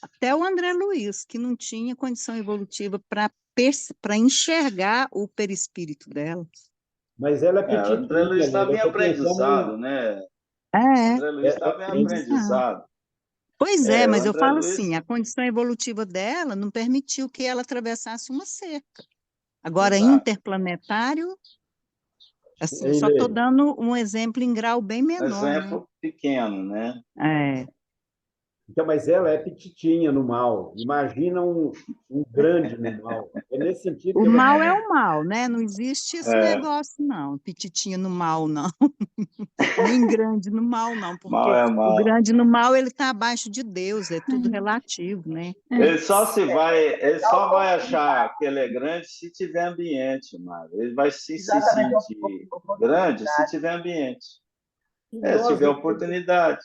até o André Luiz, que não tinha condição evolutiva para enxergar o perispírito dela. Mas ela é O petitinha, André Luiz estava em eu tô aprendizado, né? O É, André Luiz estava em aprendizado. pois é, O mas eu André falo Luiz... assim, a condição evolutiva dela não permitiu que ela atravessasse uma cerca. Agora, Exato. interplanetário, assim, Ei, só estou Lê, dando um exemplo em grau bem menor, né? Exemplo pequeno, né? É. então, mas ela é petitinha no mal. Imagina um grande no mal. É nesse sentido O que eu mal é o mal, né? Não existe esse É, negócio, não. Petitinha no mal, não. Nem grande no mal, não. mal Porque é o mal. grande no mal, ele está abaixo de Deus, é tudo relativo, né? Ele só vai achar que ele é grande se tiver ambiente, Mário. Ele vai se sentir grande se tiver ambiente. e Se nós tiver não, oportunidade.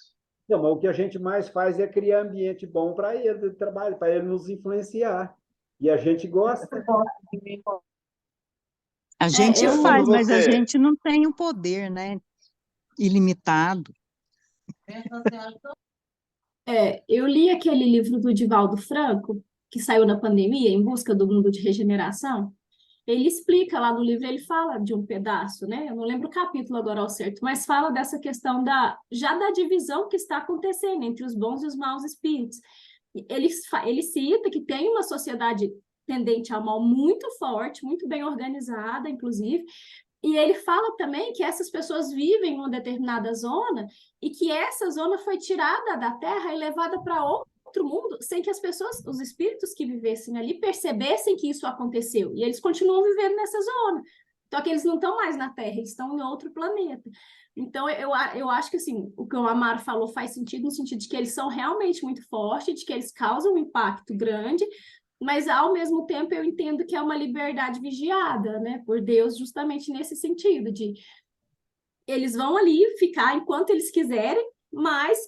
não, mas o que a gente mais faz é criar ambiente bom para ele, de trabalho, para ele nos influenciar. E a gente gosta. A gente É quando faz, mas a você... gente não tem o poder, né? Ilimitado. Eu li aquele livro do Divaldo Franco, que saiu na pandemia, Em Busca do Mundo de Regeneração, ele explica lá no livro, ele fala de um pedaço, né? Eu não lembro o capítulo agora ao certo, mas fala dessa questão já da divisão que está acontecendo entre os bons e os maus espíritos. Ele cita que tem uma sociedade tendente ao mal muito forte, muito bem organizada, inclusive, e ele fala também que essas pessoas vivem em uma determinada zona e que essa zona foi tirada da Terra e levada para outro mundo sem que as pessoas, os espíritos que vivessem ali, percebessem que isso aconteceu. E eles continuam vivendo nessa zona. Então, que eles não estão mais na Terra, eles estão em outro planeta. Então, eu acho que assim, o que o Amaro falou faz sentido, no sentido de que eles são realmente muito fortes, de que eles causam um impacto grande, mas ao mesmo tempo eu entendo que é uma liberdade vigiada, né, por Deus, justamente nesse sentido, de eles vão ali ficar enquanto eles quiserem, mas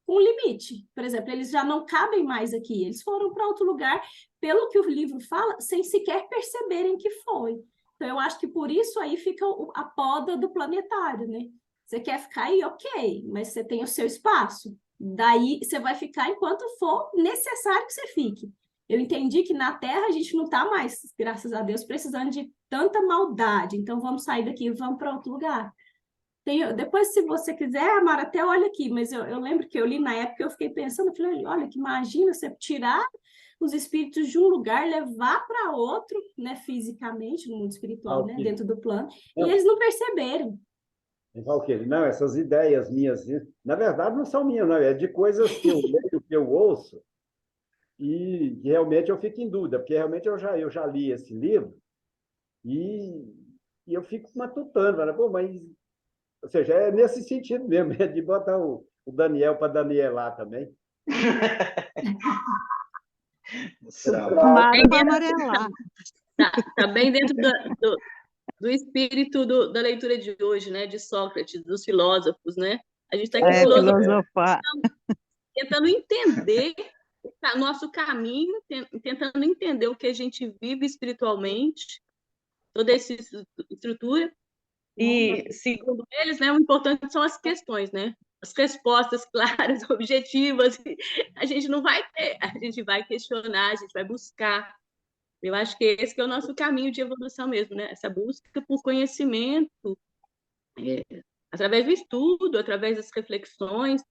com limite. Por exemplo, eles já não cabem mais aqui, eles foram para outro lugar, pelo que o livro fala, sem sequer perceberem que foi. Então, eu acho que por isso aí fica a poda do planetário, né? Você quer ficar aí, ok, mas você tem o seu espaço. Daí você vai ficar enquanto for necessário que você fique. Eu entendi que na Terra a gente não está mais, graças a Deus, precisando de tanta maldade. Então, vamos sair daqui e vamos para outro lugar. Depois, se você quiser, Amara, até olha aqui, mas eu lembro que eu li na época, eu fiquei pensando, eu falei, olha, que imagina você tirar os espíritos de um lugar, levar para outro, né, fisicamente, no mundo espiritual, né, dentro do plano, e eles não perceberam. Valquíria, não, essas ideias minhas, na verdade, não são minhas, não, é de coisas que eu leio, que eu ouço, e realmente eu fico em dúvida, porque realmente eu já li esse livro, e eu fico matutando, falando, pô, mas, ou seja, é nesse sentido mesmo, é de botar o Daniel para danielar também. Amaro para amarelar. Tá bem dentro do espírito da leitura de hoje, né? De Sócrates, dos filósofos, né? A gente está aqui filosofar. tentando entender o nosso caminho, tentando entender o que a gente vive espiritualmente, toda essa estrutura. E, segundo eles, né, o importante são as questões, né? As respostas claras, objetivas. A gente não vai ter, a gente vai questionar, a gente vai buscar. Eu acho que esse que é o nosso caminho de evolução mesmo, né? Essa busca por conhecimento, através do estudo, através das reflexões.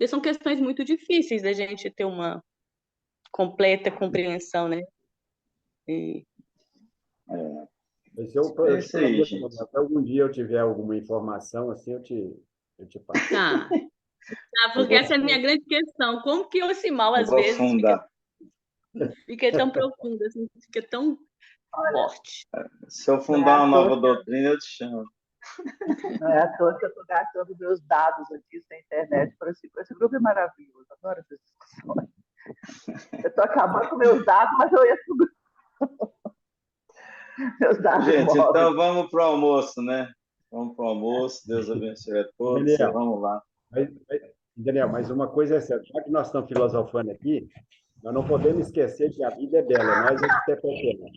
E são questões muito difíceis da gente ter uma completa compreensão, né? Mas se algum dia eu tiver alguma informação, assim, eu te passo. Tá, porque essa é a minha grande questão. Como que esse mal, às vezes, fica tão profundo, assim, fica tão forte? Se eu fundar uma nova doutrina, eu te chamo. Não é à toa que eu estou gastando meus dados aqui na internet para esse grupo é maravilhoso. Adoro essas discussões. Eu estou acabando com meus dados, mas eu ia tudo. Meus dados gente, móveis. então vamos para o almoço, né? Vamos para o almoço. Deus abençoe a todos. Daniel, vamos lá. Daniel, mas uma coisa é certa. Já que nós estamos filosofando aqui, nós não podemos esquecer que a vida é bela. Nós é que interpretamos.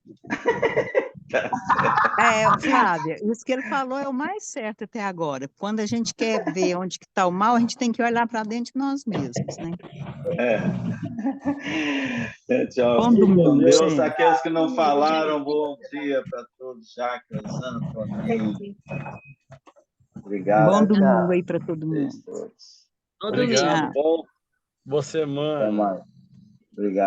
Flávia, isso que ele falou é o mais certo até agora. Quando a gente quer ver onde está o mal, a gente tem que olhar para dentro de nós mesmos, né? Tchau. Bom domingo, Deus, gente. aqueles que não falaram, bom dia para todos, Jacques, Antônio. Obrigado. Bom domingo aí para todo mundo. Bom domingo. Obrigado. Boa semana. Até mais. Obrigado.